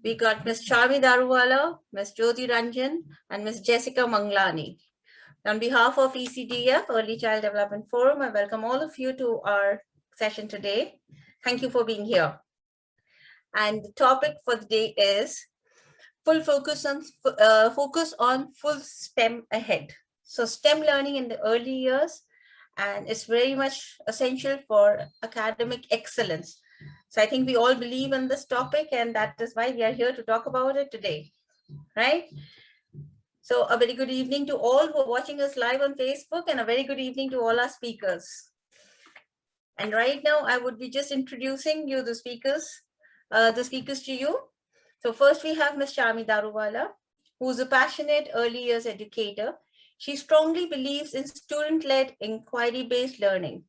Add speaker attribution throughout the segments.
Speaker 1: We got Ms. Smriti Agarwal, Ms. Jyoti Ranjan, and Ms. Jessica Manglani. On behalf of ECDF, Early Child Development Forum, I welcome all of you to our session today. Thank you for being here. And the topic for the day is focus on full STEM ahead. So STEM learning in the early years, and it's very much essential for academic excellence. So I think we all believe in this topic, and that is why we are here to talk about it today, right? So a very good evening to all who are watching us live on Facebook, and a very good evening to all our speakers. And right now I would be just introducing you the speakers to you. So first we have Ms. Smriti Agarwal, who is a passionate early years educator. She strongly believes in student-led inquiry-based learning.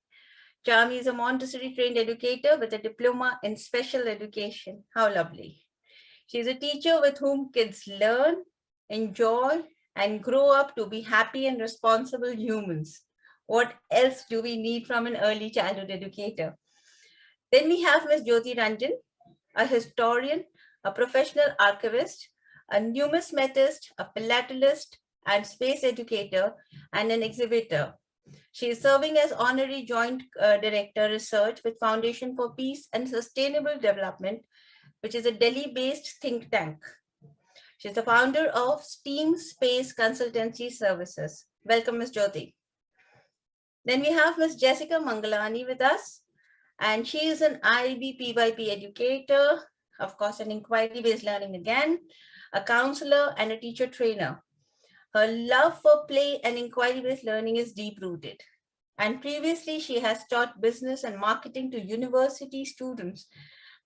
Speaker 1: Chami is a Montessori-trained educator with a diploma in special education. How lovely. She's a teacher with whom kids learn, enjoy, and grow up to be happy and responsible humans. What else do we need from an early childhood educator? Then we have Ms. Jyoti Ranjan, a historian, a professional archivist, a numismatist, a philatelist, and space educator, and an exhibitor. She is serving as Honorary Joint Director Research with Foundation for Peace and Sustainable Development, which is a Delhi-based think tank. She's the founder of STEAM Space Consultancy Services. Welcome, Ms. Jyoti. Then we have Ms. Jessica Mangalani with us, and she is an IB PYP educator, of course, an inquiry-based learning again, a counselor, and a teacher trainer. Her love for play and inquiry-based learning is deep-rooted. And previously, she has taught business and marketing to university students,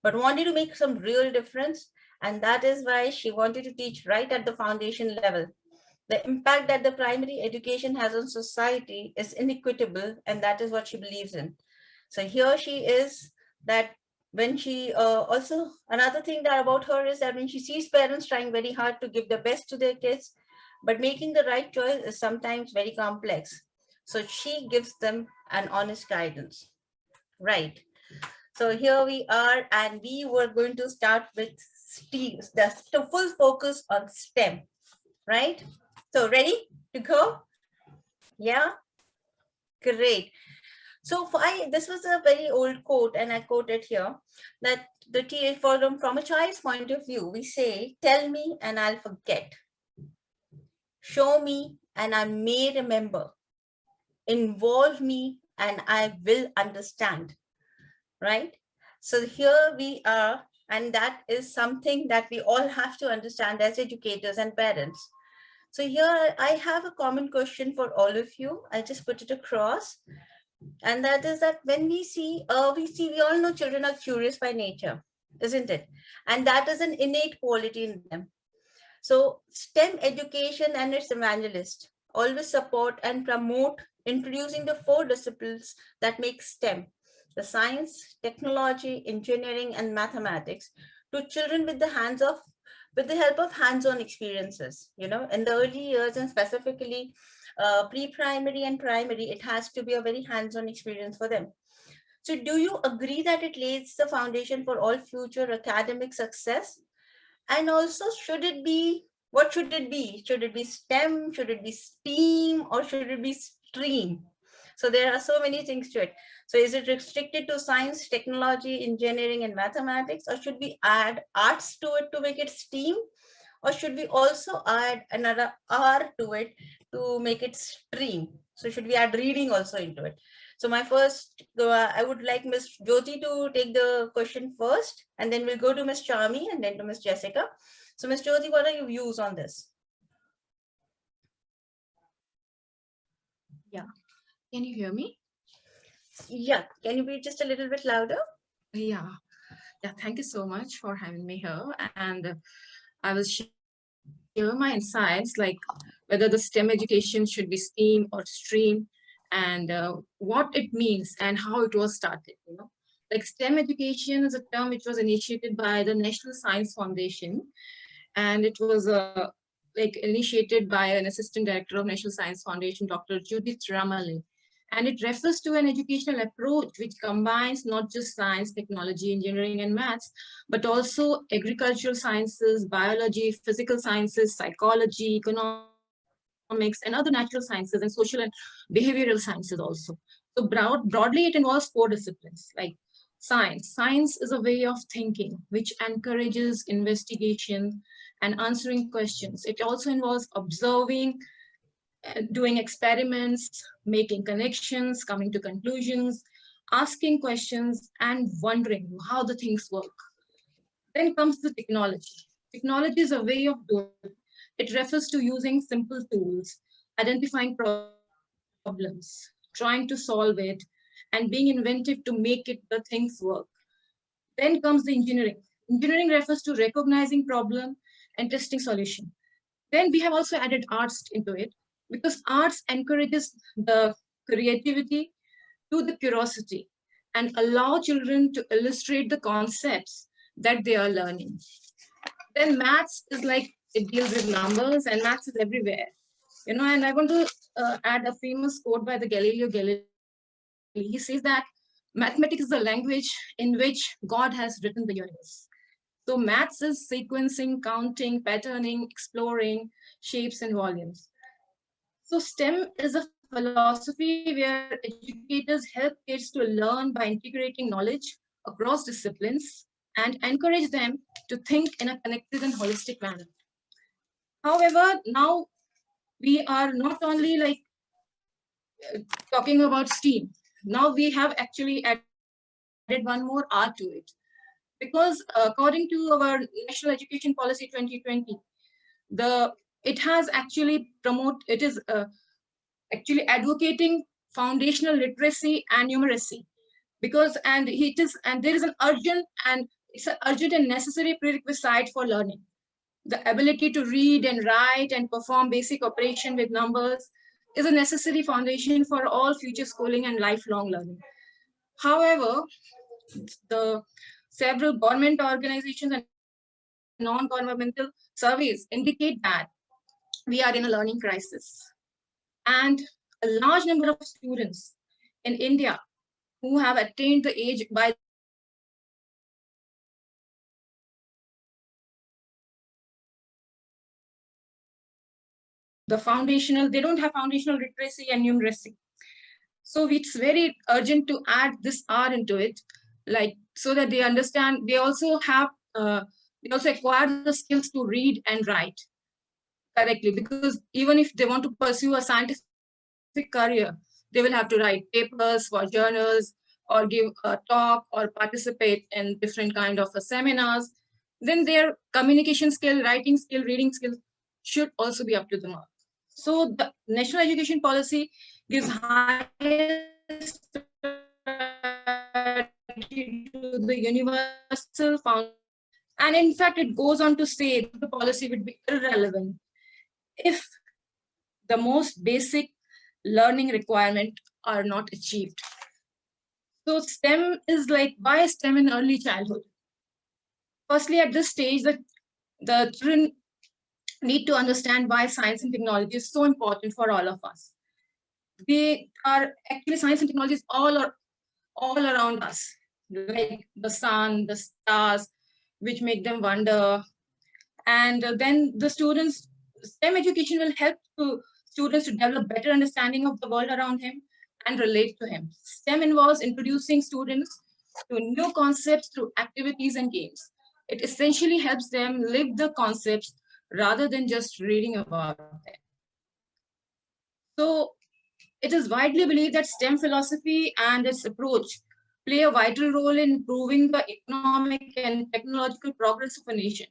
Speaker 1: but wanted to make some real difference. And that is why she wanted to teach right at the foundation level. The impact that the primary education has on society is inequitable, and that is what she believes in. So here she is, that when she also, another thing that about her is that when she sees parents trying very hard to give the best to their kids, but making the right choice is sometimes very complex. So she gives them an honest guidance, right? So here we are, and we were going to start with the full focus on STEM, right? So ready to go? Yeah, great. So this was a very old quote, and I quote it here, that from a child's point of view, we say, tell me and I'll forget. Show me and I may remember. Involve me and I will understand, right? So here we are, and that is something that we all have to understand as educators and parents. So here I have a common question for all of you. I'll just put it across. And that is that when we all know children are curious by nature, isn't it? And that is an innate quality in them. So STEM education and its evangelists always support and promote introducing the 4 disciplines that make STEM, the science, technology, engineering, and mathematics, to children with the help of hands-on experiences. You know, in the early years, and specifically pre-primary and primary, it has to be a very hands-on experience for them. So do you agree that it lays the foundation for all future academic success? And also, what should it be? Should it be STEM? Should it be STEAM? Or should it be STREAM? So there are so many things to it. So is it restricted to science, technology, engineering, and mathematics? Or should we add arts to it to make it STEAM? Or should we also add another R to it to make it STREAM? So should we add reading also into it? So my first, I would like Ms. Jyoti to take the question first, and then we'll go to Ms. Chami and then to Ms. Jessica. So Ms. Jyoti, what are your views on this?
Speaker 2: Yeah, can you hear me?
Speaker 1: Yeah, can you be just a little bit louder?
Speaker 2: Yeah, thank you so much for having me here. And I will share my insights, like whether the STEM education should be STEAM or STREAM, and what it means and how it was started. You know, like STEM education is a term which was initiated by the National Science Foundation, and it was initiated by an assistant director of National Science Foundation, Dr. Judith Ramalli. And it refers to an educational approach which combines not just science, technology, engineering, and maths, but also agricultural sciences, biology, physical sciences, psychology, economics, and other natural sciences, and social and behavioral sciences also. So broadly, it involves 4 disciplines like science. Science is a way of thinking which encourages investigation and answering questions. It also involves observing, doing experiments, making connections, coming to conclusions, asking questions, and wondering how the things work. Then comes the technology. Technology is a way of doing. It refers to using simple tools, identifying problems, trying to solve it, and being inventive to make it the things work. Then comes the engineering. Engineering refers to recognizing problem and testing solution. Then we have also added arts into it because arts encourages the creativity to the curiosity and allow children to illustrate the concepts that they are learning. Then maths is like it deals with numbers and maths is everywhere. And I want to add a famous quote by the Galileo Galilei. He says that mathematics is the language in which God has written the universe. So maths is sequencing, counting, patterning, exploring shapes and volumes. So STEM is a philosophy where educators help kids to learn by integrating knowledge across disciplines and encourage them to think in a connected and holistic manner. However, now we are not only like talking about STEAM. Now we have actually added one more R to it. Because according to our National Education Policy 2020, it has actually it is actually advocating foundational literacy and numeracy because and there is an urgent and it's an urgent and necessary prerequisite for learning. The ability to read and write and perform basic operation with numbers is a necessary foundation for all future schooling and lifelong learning. However, the several government organizations and non-governmental surveys indicate that we are in a learning crisis. And a large number of students in India who have attained the age by the age of 18 still they don't have foundational literacy and numeracy. So it's very urgent to add this R into it, like so that they understand. They also have they also acquire the skills to read and write correctly, because even if they want to pursue a scientific career, they will have to write papers for journals or give a talk or participate in different kind of seminars. Then their communication skill, writing skill, reading skills should also be up to the mark. So the National Education Policy gives highest priority to the universal foundation. And in fact, it goes on to say that the policy would be irrelevant if the most basic learning requirement are not achieved. So STEM is like, why STEM in early childhood? Firstly, at this stage, the children need to understand why science and technology is so important for all of us. They are actually science and technology is all around us, like the sun, the stars, which make them wonder. And then the students, STEM education will help students to develop better understanding of the world around him and relate to him. STEM involves introducing students to new concepts through activities and games. It essentially helps them live the concepts rather than just reading about them. So it is widely believed that STEM philosophy and its approach play a vital role in improving the economic and technological progress of a nation.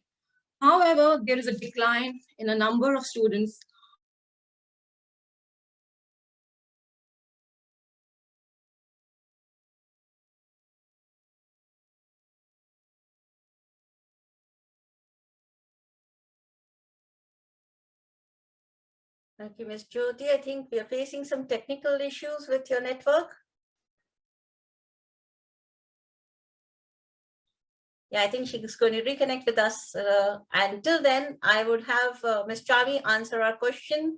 Speaker 2: However, there is a decline in a number of students who are actually studying STEM and
Speaker 1: Thank you, Ms. Jyoti. I think we are facing some technical issues with your network. Yeah, I think she's going to reconnect with us. Until then, I would have Ms. Chami answer our question.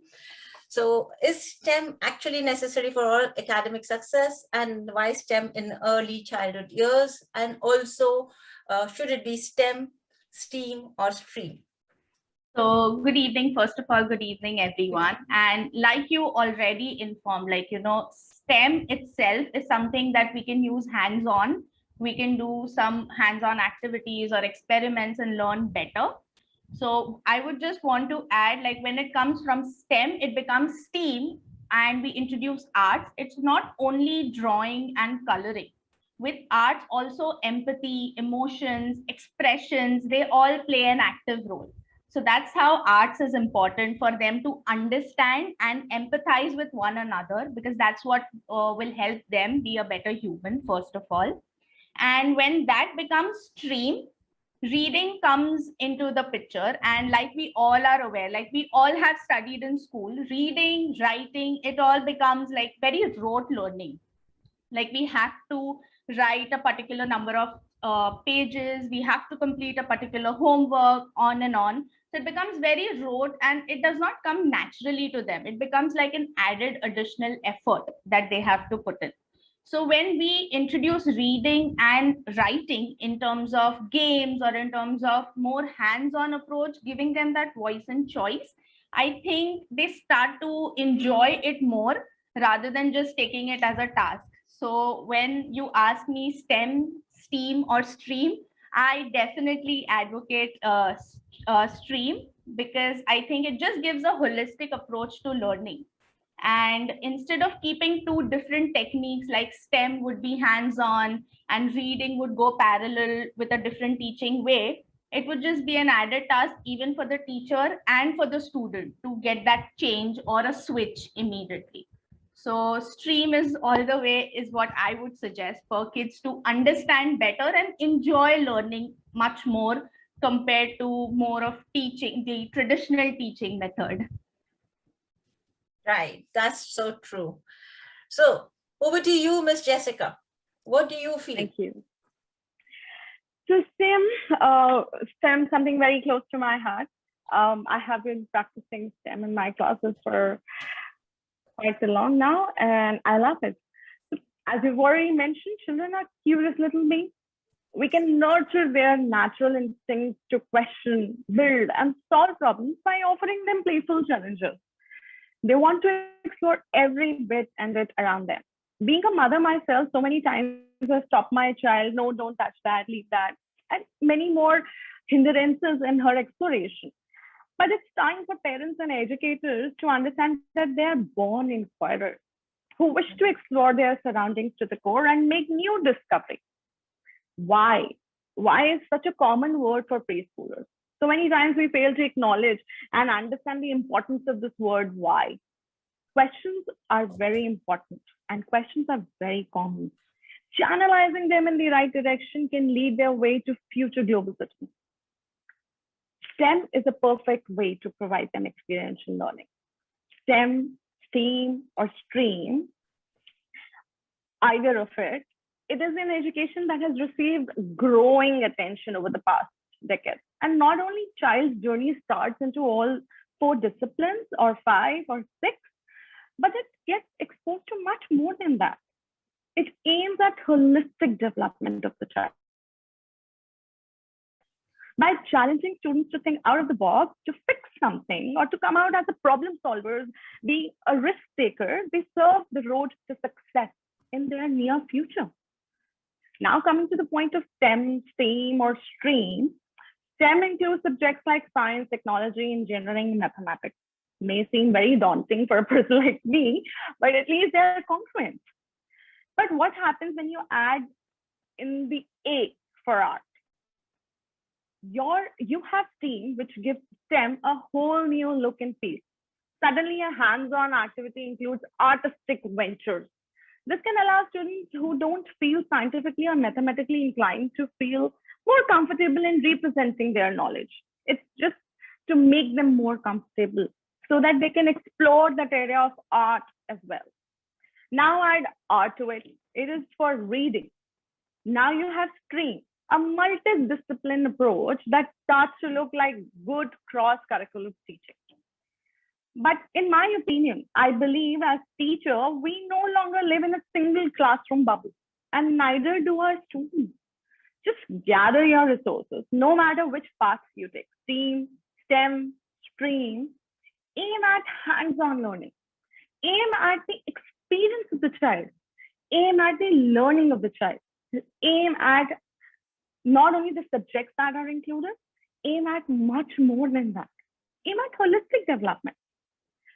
Speaker 1: So is STEM actually necessary for all academic success, and why STEM in early childhood years? And also, should it be STEM, STEAM, or STREAM?
Speaker 3: So good evening, first of all, good evening, everyone. And like you already informed, STEM itself is something that we can use hands-on. We can do some hands-on activities or experiments and learn better. So I would just want to add, like when it comes from STEM, it becomes STEAM and we introduce arts. It's not only drawing and coloring. With arts, also empathy, emotions, expressions, they all play an active role. So that's how arts is important, for them to understand and empathize with one another, because that's what will help them be a better human, first of all. And when that becomes stream, reading comes into the picture. And like we all are aware, like we all have studied in school, reading, writing, it all becomes like very rote learning. Like we have to write a particular number of pages, we have to complete a particular homework, on and on. So it becomes very rote and it does not come naturally to them. It becomes like an added additional effort that they have to put in. So when we introduce reading and writing in terms of games or in terms of more hands-on approach, giving them that voice and choice, I think they start to enjoy it more rather than just taking it as a task. So when you ask me STEM, STEAM, or STREAM, I definitely advocate STREAM, because I think it just gives a holistic approach to learning. And instead of keeping two different techniques, like STEM would be hands-on and reading would go parallel with a different teaching way, it would just be an added task even for the teacher and for the student to get that change or a switch immediately. So stream is all the way is what I would suggest for kids to understand better and enjoy learning much more compared to more of teaching, the traditional teaching method.
Speaker 1: Right, that's so true. So over to you, Miss Jessica. What do you feel?
Speaker 4: Thank you. So STEM, something very close to my heart. I have been practicing STEM in my classes for quite so long now, and I love it. As you've already mentioned, children are curious little beings. We can nurture their natural instincts to question, build, and solve problems by offering them playful challenges. They want to explore every bit and bit around them. Being a mother myself, so many times I stop my child, no, don't touch that, leave that, and many more hindrances in her exploration. But it's time for parents and educators to understand that they are born inquirers who wish to explore their surroundings to the core and make new discoveries. Why? Why is such a common word for preschoolers? So many times we fail to acknowledge and understand the importance of this word why. Questions are very important and questions are very common. Channelizing them in the right direction can lead their way to future global citizens. STEM is a perfect way to provide them experiential learning. STEM, STEAM, or STREAM, either of it, it is an education that has received growing attention over the past decade. And not only child's journey starts into all 4 disciplines or 5 or 6, but it gets exposed to much more than that. It aims at holistic development of the child. By challenging students to think out of the box, to fix something, or to come out as a problem solver, be a risk taker, they serve the road to success in their near future. Now coming to the point of STEM, STEAM, or STREAM, STEM includes subjects like science, technology, engineering, mathematics. May seem very daunting for a person like me, but at least they're congruent. But what happens when you add in the A for art? You have STEAM, which gives STEM a whole new look and feel. Suddenly, a hands-on activity includes artistic ventures. This can allow students who don't feel scientifically or mathematically inclined to feel more comfortable in representing their knowledge. It's just to make them more comfortable so that they can explore that area of art as well. Now add art to it. It is for reading. Now you have STREAM, a multidisciplinary approach that starts to look like good cross-curricular teaching. But in my opinion, I believe as teacher, we no longer live in a single classroom bubble, and neither do our students. Just gather your resources, no matter which paths you take, STEAM, STEM, STREAM, aim at hands-on learning, aim at the experience of the child, aim at the learning of the child, aim at not only the subjects that are included, aim at much more than that, aim at holistic development.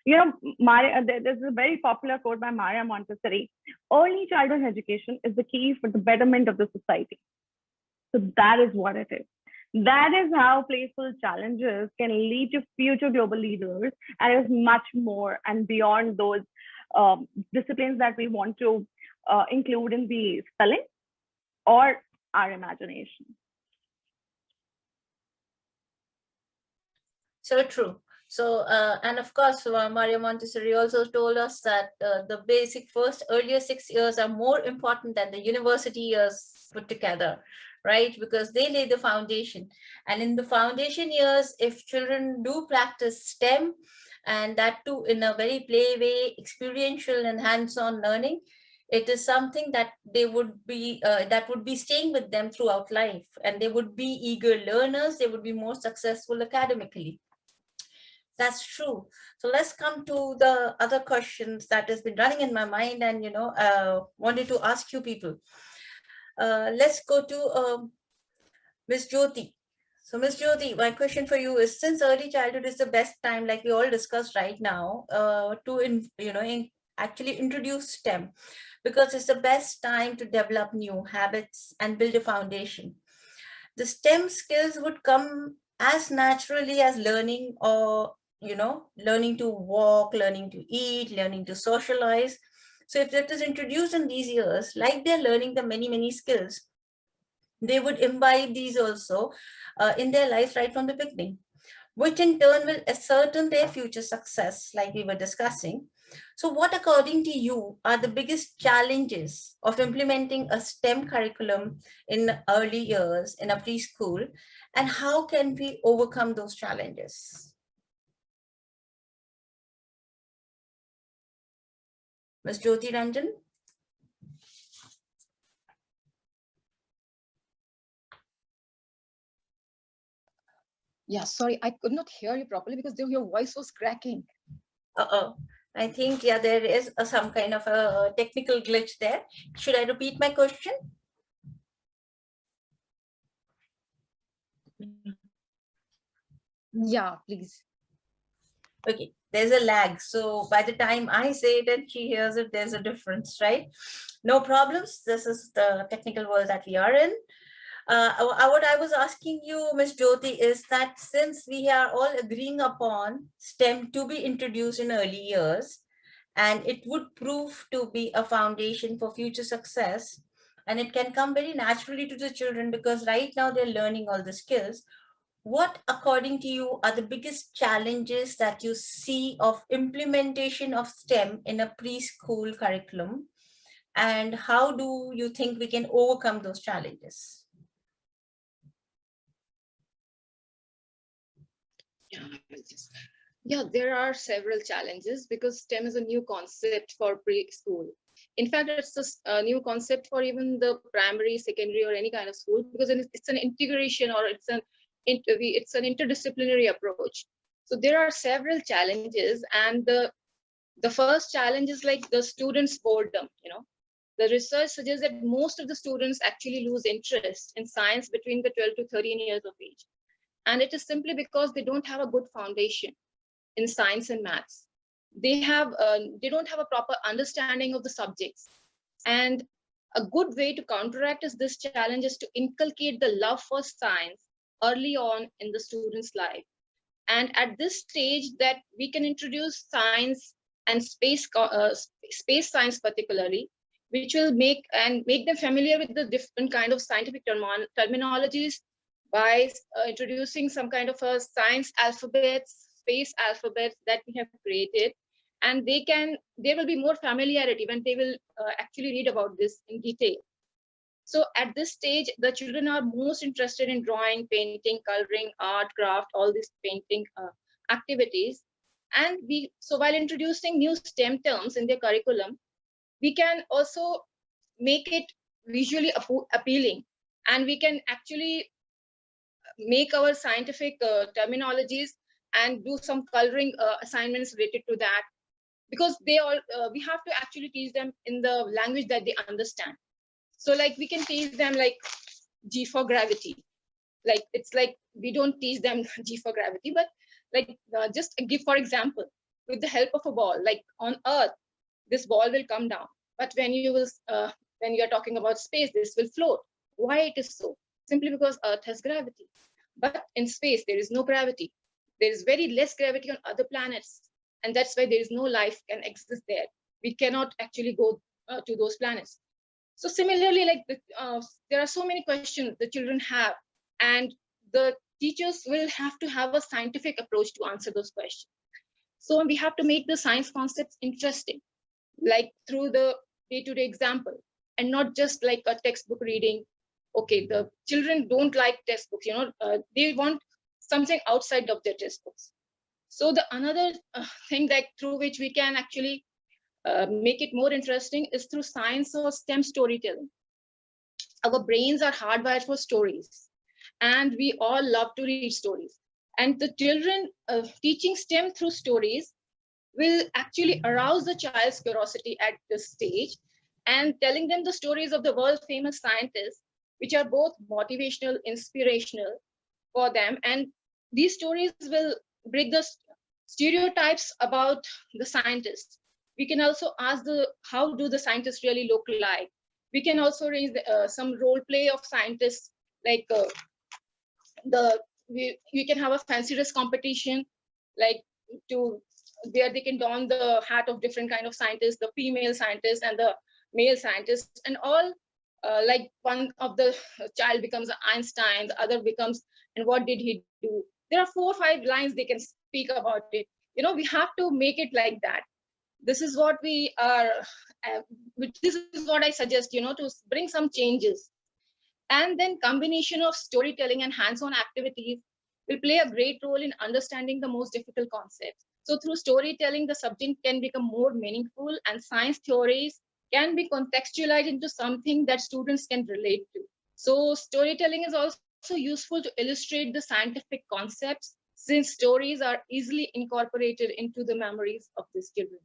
Speaker 4: You know, there's a very popular quote by Maria Montessori: early childhood education is the key for the betterment of the society. So that is what it is. That is how playful challenges can lead to future global leaders, and is much more and beyond those disciplines that we want to include in the spelling or our imagination.
Speaker 1: So true. So, and of course, Maria Montessori also told us that the basic earlier 6 years are more important than the university years put together, right? Because they lay the foundation. And in the foundation years, if children do practice STEM, and that too in a very play way, experiential and hands-on learning, it is something that they would be staying with them throughout life, and they would be eager learners. They would be more successful academically. That's true. So let's come to the other questions that has been running in my mind, and wanted to ask you people. Let's go to Ms. Jyoti. So Ms. Jyoti, my question for you is, since early childhood is the best time, like we all discussed right now, to actually introduce STEM, because it's the best time to develop new habits and build a foundation. The STEM skills would come as naturally as learning, or learning to walk, learning to eat, learning to socialize. So if that is introduced in these years, like they're learning the many skills, they would imbibe these also in their lives right from the beginning, which in turn will ascertain their future success, like we were discussing. So what, according to you, are the biggest challenges of implementing a STEM curriculum in early years in a preschool, and how can we overcome those challenges? Ms. Jyoti Ranjan?
Speaker 2: Yeah, sorry, I could not hear you properly because your voice was cracking.
Speaker 1: I think, yeah, there is some kind of a technical glitch there. Should I repeat my question?
Speaker 2: Yeah, please.
Speaker 1: Okay, there's a lag. So by the time I say it and she hears it, there's a difference, right? No problems. This is the technical world that we are in. What I was asking you, Ms. Jyoti, is that since we are all agreeing upon STEM to be introduced in early years, and it would prove to be a foundation for future success, and it can come very naturally to the children because right now they're learning all the skills. What, according to you, are the biggest challenges that you see of implementation of STEM in a preschool curriculum? And how do you think we can overcome those challenges?
Speaker 2: Yeah, there are several challenges because STEM is a new concept for preschool. In fact, it's a new concept for even the primary, secondary, or any kind of school, because it's an integration, or it's an interdisciplinary approach. So there are several challenges, and the first challenge is like the students' boredom. The research suggests that most of the students actually lose interest in science between the 12 to 13 years of age, and it is simply because they don't have a good foundation in science and maths. They don't have a proper understanding of the subjects. And a good way to counteract this challenge is to inculcate the love for science early on in the student's life. And at this stage, that we can introduce science and space science particularly, which will make them familiar with the different kind of scientific terminologies by introducing some kind of a science alphabets, space alphabets that we have created. And there will be more familiarity when they will actually read about this in detail. So at this stage, the children are most interested in drawing, painting, coloring, art, craft, all these painting activities. And so while introducing new STEM terms in their curriculum, we can also make it visually appealing, and we can actually make our scientific terminologies and do some coloring assignments related to that, because we have to actually teach them in the language that they understand. So like we can teach them like G for gravity. Like it's like we don't teach them G for gravity, but like just give for example, with the help of a ball, like on Earth, this ball will come down. But when you are talking about space, this will float. Why it is so? Simply because Earth has gravity. But in space, there is no gravity. There is very less gravity on other planets. And that's why there is no life can exist there. We cannot actually go to those planets. So similarly, like there are so many questions the children have, and the teachers will have to have a scientific approach to answer those questions. So we have to make the science concepts interesting, like through the day-to-day example, and not just like a textbook reading. Okay, the children don't like textbooks, they want something outside of their textbooks. So the another thing that through which we can actually make it more interesting is through science or STEM storytelling. Our brains are hardwired for stories, and we all love to read stories. And the children teaching STEM through stories will actually arouse the child's curiosity at this stage, and telling them the stories of the world famous scientists, which are both motivational, inspirational for them. And these stories will break the stereotypes about the scientists. We can also ask how do the scientists really look like? We can also raise some role play of scientists, like we can have a fancy dress competition, like where they can don the hat of different kind of scientists, the female scientists and the male scientists, and all like one of the child becomes Einstein, the other becomes, and what did he do? There are 4 or 5 lines they can speak about it. We have to make it like that. This is what we are, this is what I suggest, to bring some changes. And then combination of storytelling and hands-on activities will play a great role in understanding the most difficult concepts. So through storytelling, the subject can become more meaningful, and science theories can be contextualized into something that students can relate to. So storytelling is also useful to illustrate the scientific concepts, since stories are easily incorporated into the memories of these children.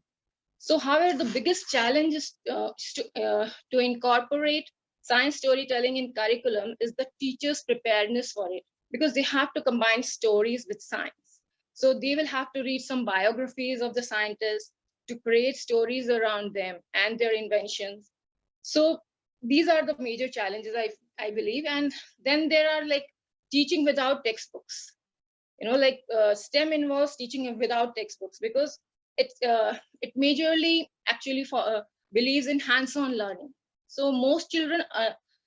Speaker 2: So however, the biggest challenge is to incorporate science storytelling in curriculum is the teacher's preparedness for it, because they have to combine stories with science. So they will have to read some biographies of the scientists to create stories around them and their inventions. So these are the major challenges I believe. And then there are like teaching without textbooks. Like STEM involves teaching without textbooks, because it majorly actually believes in hands-on learning. So most children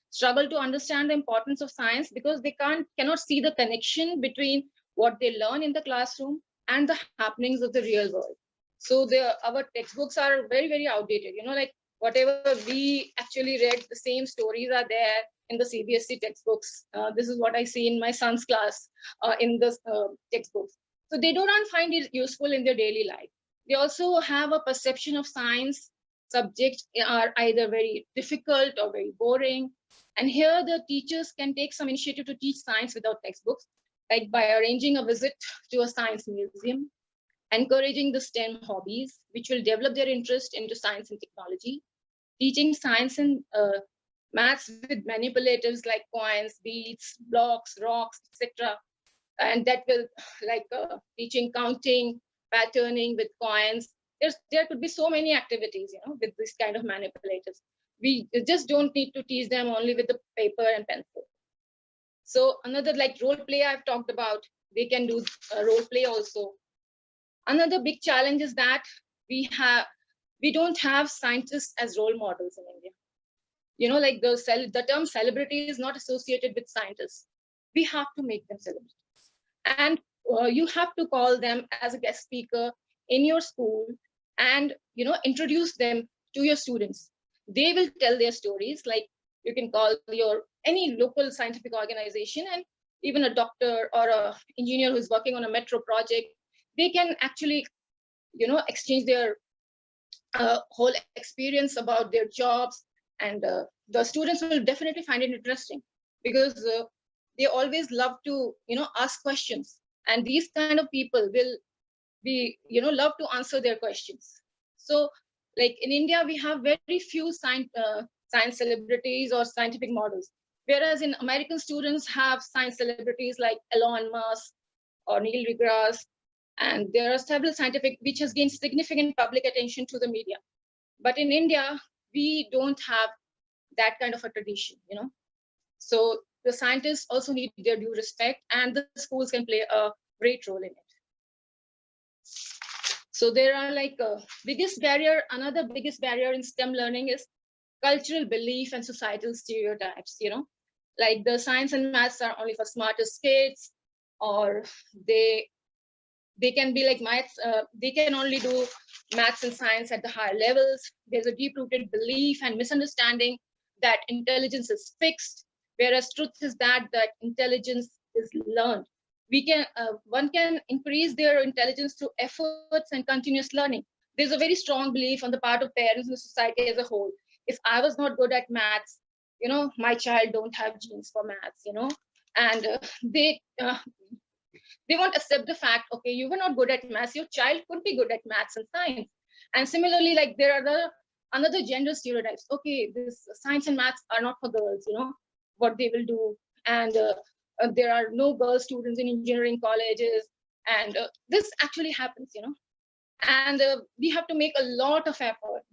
Speaker 2: struggle to understand the importance of science because they cannot see the connection between what they learn in the classroom and the happenings of the real world. So our textbooks are very, very outdated. Like whatever we actually read, the same stories are there in the CBSE textbooks. This is what I see in my son's class in the textbooks. So they do not find it useful in their daily life. They also have a perception of science subjects are either very difficult or very boring. And here the teachers can take some initiative to teach science without textbooks, like by arranging a visit to a science museum, encouraging the STEM hobbies, which will develop their interest into science and technology, teaching science and maths with manipulatives like coins, beads, blocks, rocks, etc. And that will like teaching counting, patterning with coins. There could be so many activities, with this kind of manipulators. We just don't need to teach them only with the paper and pencil. So another like role play I've talked about, they can do role play also. Another big challenge is that we don't have scientists as role models in India. Like the term celebrity is not associated with scientists. We have to make them celebrities. And you have to call them as a guest speaker in your school and introduce them to your students. They will tell their stories. Like you can call any local scientific organization, and even a doctor or an engineer who's working on a metro project, they can actually exchange their whole experience about their jobs, and the students will definitely find it interesting, because they always love to ask questions, and these kind of people will be love to answer their questions. So like in India, we have very few science celebrities or scientific models, whereas in American, students have science celebrities like Elon Musk or Neil deGrasse, and there are several scientific which has gained significant public attention to the media. But in India, we don't have that kind of a tradition, So the scientists also need their due respect, and the schools can play a great role in it. So there are like another biggest barrier in STEM learning is cultural belief and societal stereotypes, like the science and maths are only for smartest kids, or they can be like maths, they can only do maths and science at the higher levels. There's a deep-rooted belief and misunderstanding that intelligence is fixed, whereas truth is that intelligence is learned. One can increase their intelligence through efforts and continuous learning. There's a very strong belief on the part of parents and society as a whole. If I was not good at maths, my child don't have genes for maths, and they won't accept the fact, okay, you were not good at maths, your child could be good at maths and science. And similarly, like there are another gender stereotypes. Okay, this science and maths are not for girls, what they will do. And there are no girl students in engineering colleges. And this actually happens, And we have to make a lot of effort,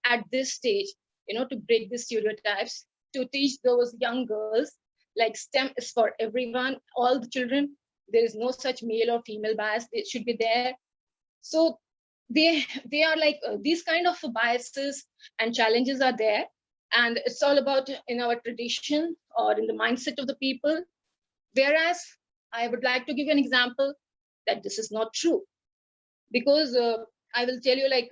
Speaker 2: at this stage, to break these stereotypes, to teach those young girls, like STEM is for everyone, all the children. There is no such male or female bias. It should be there. So they are like these kind of biases and challenges are there. And it's all about in our tradition or in the mindset of the people. Whereas I would like to give you an example that this is not true. Because I will tell you, like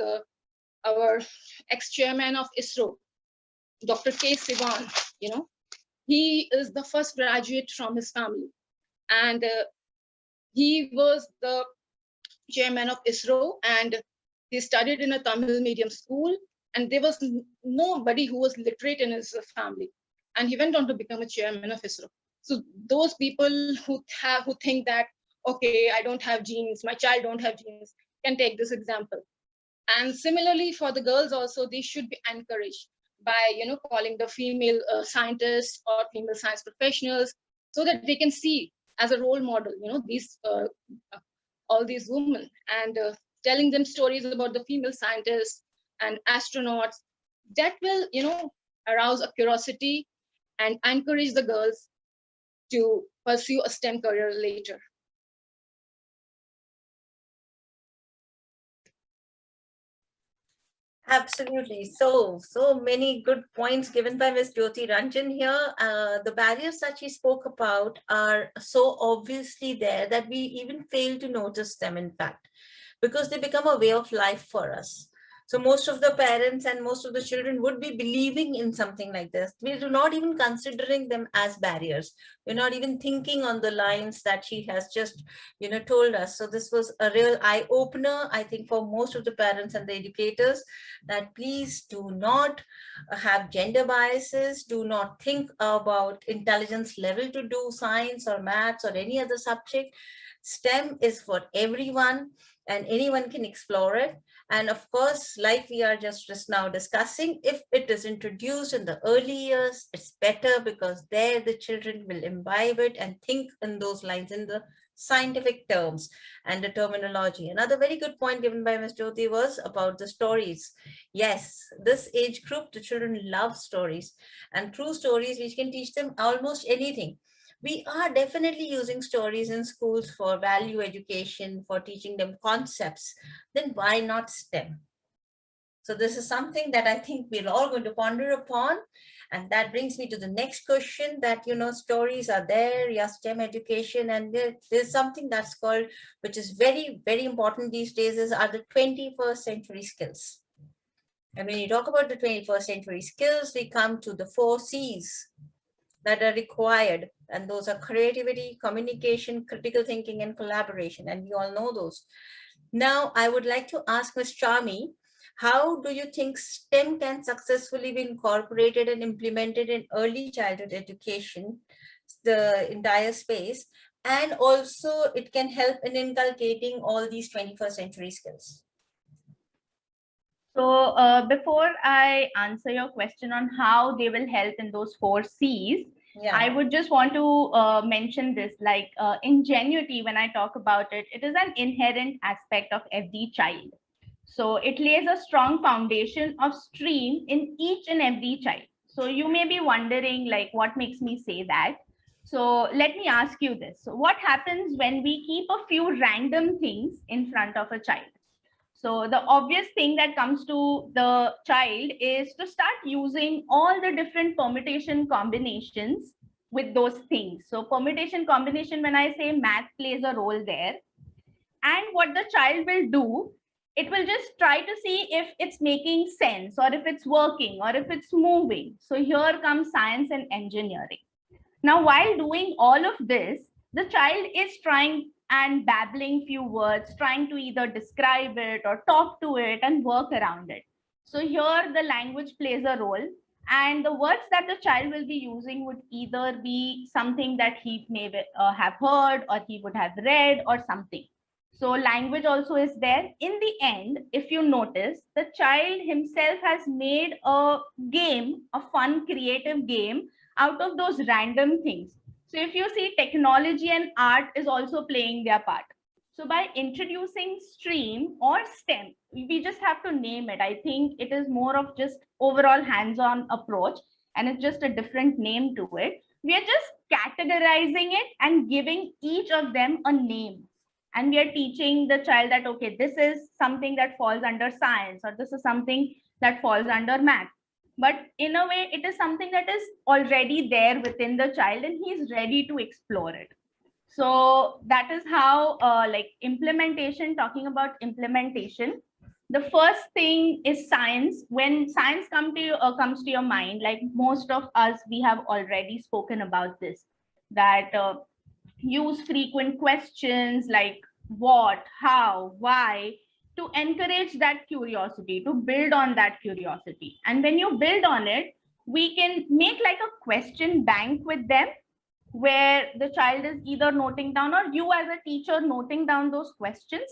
Speaker 2: our ex-chairman of ISRO, Dr. K. Sivan, he is the first graduate from his family. And he was the chairman of ISRO, and he studied in a Tamil medium school, and there was nobody who was literate in his family. And he went on to become a chairman of ISRO. So those people who think that, okay, I don't have genes, my child don't have genes, can take this example. And similarly for the girls also, they should be encouraged by calling the female scientists or female science professionals, so that they can see as a role model these all these women, and telling them stories about the female scientists and astronauts. That will arouse a curiosity and encourage the girls to pursue a STEM career later.
Speaker 1: Absolutely. So many good points given by Ms. Jyoti Ranjan here. The barriers that she spoke about are so obviously there that we even fail to notice them, in fact, because they become a way of life for us. So most of the parents and most of the children would be believing in something like this. We do not even considering them as barriers. We're not even thinking on the lines that she has just, told us. So this was a real eye opener, I think, for most of the parents and the educators, that please do not have gender biases. Do not think about intelligence level to do science or maths or any other subject. STEM is for everyone, and anyone can explore it. And of course, like we are just now discussing, if it is introduced in the early years, it's better, because there the children will imbibe it and think in those lines, in the scientific terms and the terminology. Another very good point given by Ms. Jyoti was about the stories. Yes, this age group, the children love stories, and through stories, which can teach them almost anything. We are definitely using stories in schools for value education, for teaching them concepts. Then why not STEM? So this is something that I think we're all going to ponder upon. And that brings me to the next question, that, stories are there, yes, STEM education, and there's something that's called, which is very, very important these days, are the 21st century skills. And when you talk about the 21st century skills, we come to the 4 C's that are required. And those are creativity, communication, critical thinking, and collaboration. And we all know those. Now, I would like to ask Ms. Charmi, how do you think STEM can successfully be incorporated and implemented in early childhood education, the entire space, and also it can help in inculcating all these 21st century skills?
Speaker 3: So before I answer your question on how they will help in those 4 C's,
Speaker 1: Yeah.
Speaker 3: I would just want to mention this, like ingenuity, when I talk about it, it is an inherent aspect of every child. So it lays a strong foundation of stream in each and every child. So you may be wondering, like, what makes me say that? So let me ask you this. So what happens when we keep a few random things in front of a child? So the obvious thing that comes to the child is to start using all the different permutation combinations with those things. So permutation combination, when I say math plays a role there, and what the child will do, it will just try to see if it's making sense or if it's working or if it's moving. So here comes science and engineering. Now, while doing all of this, the child is trying and babbling few words, trying to either describe it or talk to it and work around it. So here the language plays a role, and the words that the child will be using would either be something that he may have heard or he would have read or something. So language also is there. In the end, if you notice, the child himself has made a game, a fun, creative game out of those random things. So if you see, technology and art is also playing their part. So by introducing stream or STEM, we just have to name it. I think it is more of just overall hands-on approach, and it's just a different name to it. We are just categorizing it and giving each of them a name. And we are teaching the child that, okay, this is something that falls under science, or this is something that falls under math. But in a way, it is something that is already there within the child and he's ready to explore it. So that is how like implementation, talking about implementation, the first thing is science. When science comes to your mind, like most of us, we have already spoken about this, that use frequent questions like what, how, why, to encourage that curiosity, to build on that curiosity. And when you build on it, we can make like a question bank with them, where the child is either noting down or you as a teacher noting down those questions.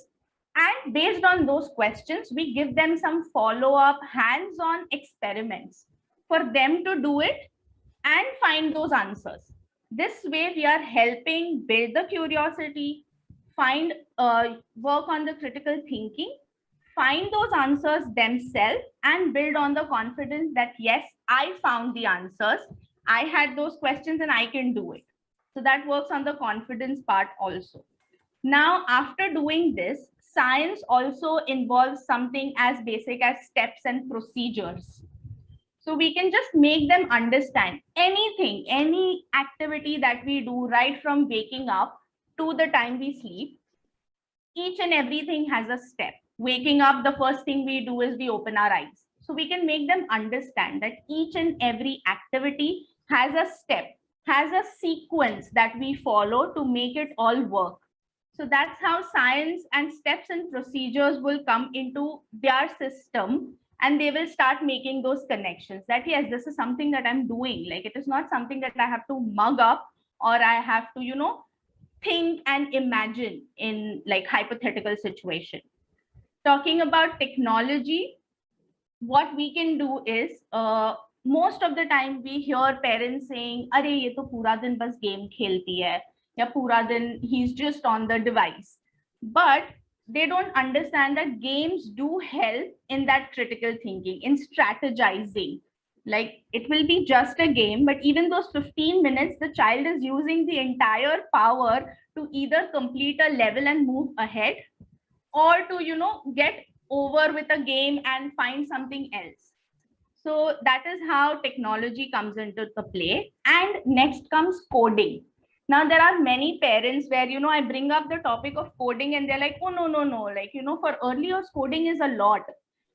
Speaker 3: And based on those questions, we give them some follow-up hands-on experiments for them to do it and find those answers. This way, we are helping build the curiosity, find work on the critical thinking, find those answers themselves, and build on the confidence that, yes, I found the answers. I had those questions and I can do it. So that works on the confidence part also. Now, after doing this, science also involves something as basic as steps and procedures. So we can just make them understand anything, any activity that we do right from waking up to the time we sleep. Each and everything has a step. Waking up, the first thing we do is we open our eyes. So we can make them understand that each and every activity has a step, has a sequence that we follow to make it all work. So that's how science and steps and procedures will come into their system, and they will start making those connections that, yes, this is something that I'm doing. Like, it is not something that I have to mug up or I have to, think and imagine in like hypothetical situation. Talking about technology, what we can do is, most of the time we hear parents saying, "Arey, ye to pura din bas game khelti hai," ya pura din he's just on the device. But they don't understand that games do help in that critical thinking, in strategizing. Like, it will be just a game, but even those 15 minutes, the child is using the entire power to either complete a level and move ahead, or to, get over with a game and find something else. So that is how technology comes into the play. And next comes coding. Now, there are many parents where, I bring up the topic of coding and they're like, oh, no. Like, for early years, coding is a lot.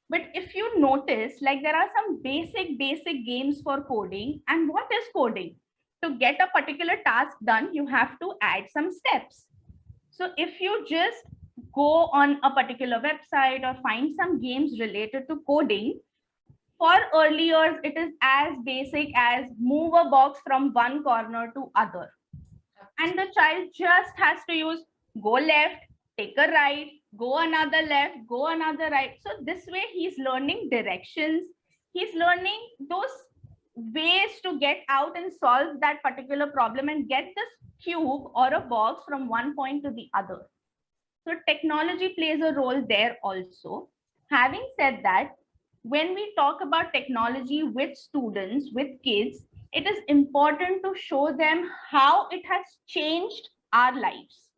Speaker 3: But if you notice, like, there are some basic games for coding. And what is coding? To get a particular task done, you have to add some steps. So if you just go on a particular website or find some games related to coding. For early years, it is as basic as move a box from one corner to other. And the child just has to use go left, take a right, go another left, go another right. So this way he's learning directions. He's learning those ways to get out and solve that particular problem and get this cube or a box from one point to the other. So technology plays a role there also. Having said that, when we talk about technology with students, with kids, it is important to show them how it has changed our lives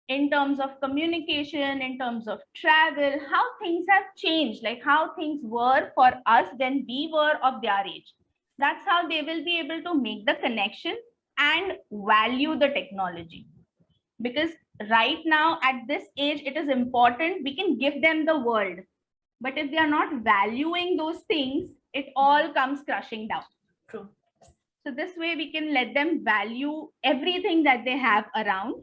Speaker 3: in terms of communication, in terms of travel, how things have changed, like how things were for us when we were of their age. That's how they will be able to make the connection and value the technology. Because right now at this age, it is important, we can give them the world. But if they are not valuing those things, it all comes crushing down.
Speaker 1: True.
Speaker 3: So this way we can let them value everything that they have around.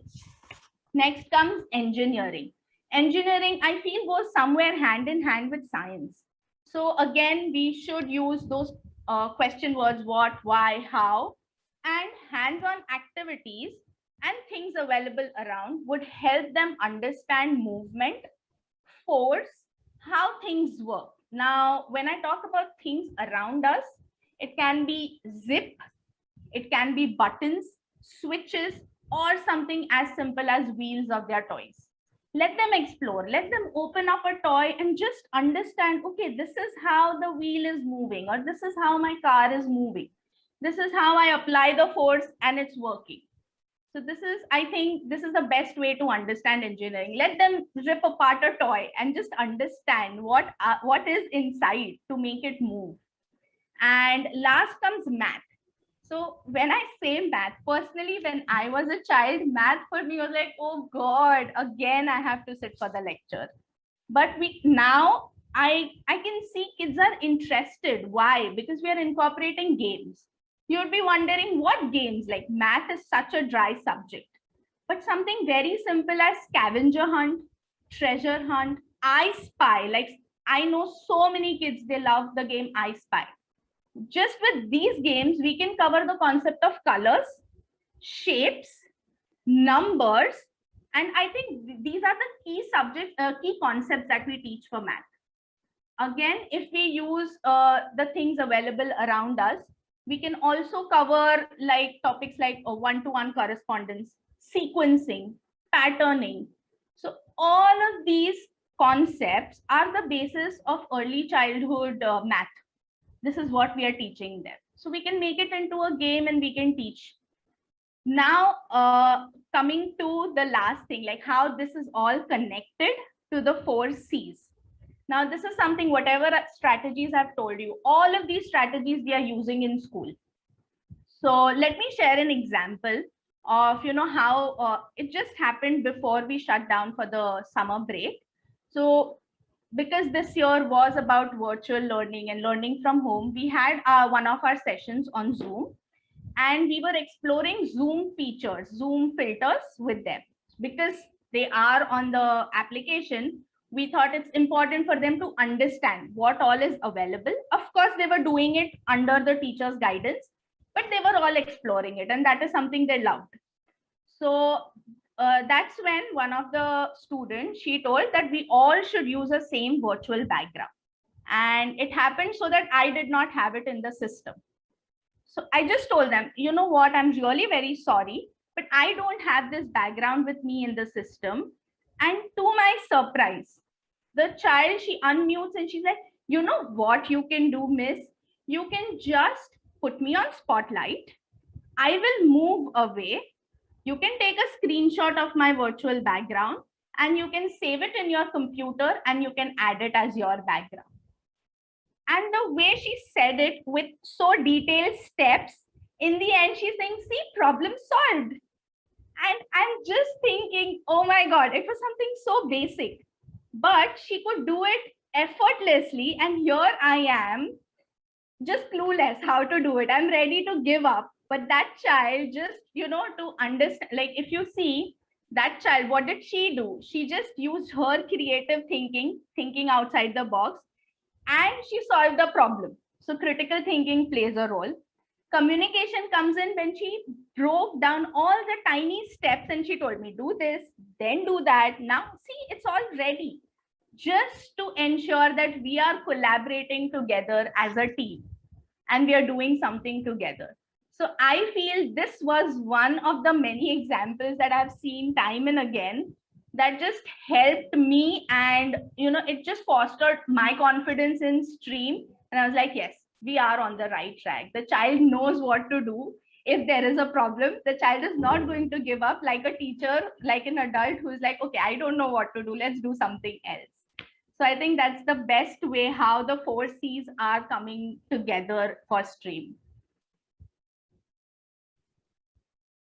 Speaker 3: Next comes engineering. Engineering, I feel, goes somewhere hand in hand with science. So again, we should use those question words, what, why, how, and hands-on activities and things available around would help them understand movement, force, how things work. Now, when I talk about things around us, it can be zip, it can be buttons, switches, or something as simple as wheels of their toys. Let them explore, let them open up a toy and just understand, okay, this is how the wheel is moving, or this is how my car is moving. This is how I apply the force and it's working. So this is, I think, this is the best way to understand engineering. Let them rip apart a toy and just understand what is inside to make it move. And last comes math. So when I say math, personally, when I was a child, math for me was like, oh God, again, I have to sit for the lecture. But now I can see kids are interested. Why? Because we are incorporating games. You'd be wondering what games, like math is such a dry subject, but something very simple as scavenger hunt, treasure hunt, I Spy. Like I know so many kids, they love the game I Spy. Just with these games, we can cover the concept of colors, shapes, numbers, and I think these are the key subjects, key concepts that we teach for math. Again, if we use the things available around us, we can also cover like topics like one-to-one correspondence, sequencing, patterning. So all of these concepts are the basis of early childhood math. This is what we are teaching them. So we can make it into a game and we can teach. Now, coming to the last thing, like how this is all connected to the 4 C's. Now, this is something, whatever strategies I've told you, all of these strategies we are using in school. So let me share an example of, how it just happened before we shut down for the summer break. So because this year was about virtual learning and learning from home, we had one of our sessions on Zoom, and we were exploring Zoom features, Zoom filters with them. Because they are on the application, we thought it's important for them to understand what all is available. Of course, they were doing it under the teacher's guidance, but they were all exploring it, and that is something they loved. So that's when one of the students, she told that we all should use the same virtual background. And it happened so that I did not have it in the system. So I just told them, you know what, I'm really very sorry, but I don't have this background with me in the system. And to my surprise, the child, she unmutes and she's like, you know what you can do, miss? You can just put me on spotlight. I will move away. You can take a screenshot of my virtual background and you can save it in your computer and you can add it as your background. And the way she said it with so detailed steps, in the end, she's saying, see, problem solved. And I'm just thinking, oh my God, it was something so basic, but she could do it effortlessly. And here I am, just clueless how to do it. I'm ready to give up. But that child just, to understand, like if you see, That child, what did she do? She just used her creative thinking outside the box, and she solved the problem. So critical thinking plays a role. Communication comes in when she broke down all the tiny steps and she told me, do this, then do that. Now, see, it's all ready. Just to ensure that we are collaborating together as a team and we are doing something together. So I feel this was one of the many examples that I've seen time and again that just helped me, and it just fostered my confidence in stream. And I was like, yes, we are on the right track. The child knows what to do. If there is a problem, the child is not going to give up like a teacher, like an adult who's like, okay, I don't know what to do, let's do something else. So I think that's the best way how the 4 C's are coming together for stream.